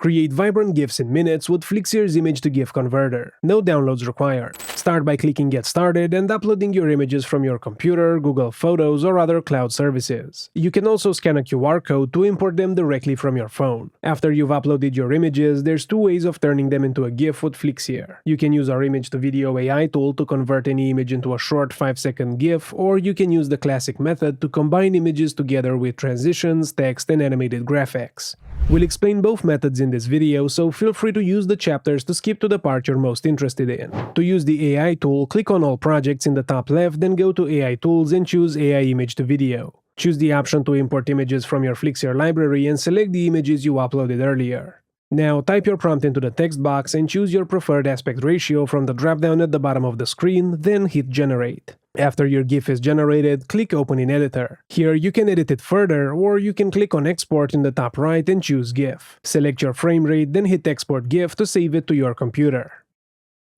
Create vibrant GIFs in minutes with Flixier's image-to-GIF converter. No downloads required. Start by clicking Get Started and uploading your images from your computer, Google Photos, or other cloud services. You can also scan a QR code to import them directly from your phone. After you've uploaded your images, there's two ways of turning them into a GIF with Flixier. You can use our image-to-video AI tool to convert any image into a short 5-second GIF, or you can use the classic method to combine images together with transitions, text, and animated graphics. We'll explain both methods in this video, so feel free to use the chapters to skip to the part you're most interested in. To use the AI tool, click on All Projects in the top left, then go to AI Tools and choose AI Image to Video. Choose the option to import images from your Flixier library and select the images you uploaded earlier. Now type your prompt into the text box and choose your preferred aspect ratio from the dropdown at the bottom of the screen, then hit Generate. After your GIF is generated, click Open in Editor. Here you can edit it further, or you can click on Export in the top right and choose GIF. Select your frame rate, then hit Export GIF to save it to your computer.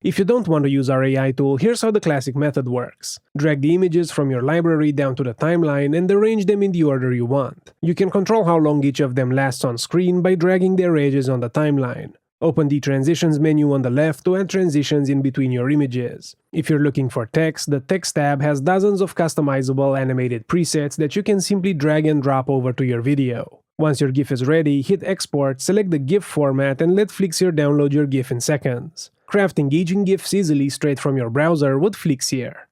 If you don't want to use our AI tool, here's how the classic method works. Drag the images from your library down to the timeline and arrange them in the order you want. You can control how long each of them lasts on screen by dragging their edges on the timeline. Open the Transitions menu on the left to add transitions in between your images. If you're looking for text, the Text tab has dozens of customizable animated presets that you can simply drag and drop over to your video. Once your GIF is ready, hit Export, select the GIF format, and let Flixier download your GIF in seconds. Craft engaging GIFs easily straight from your browser with Flixier.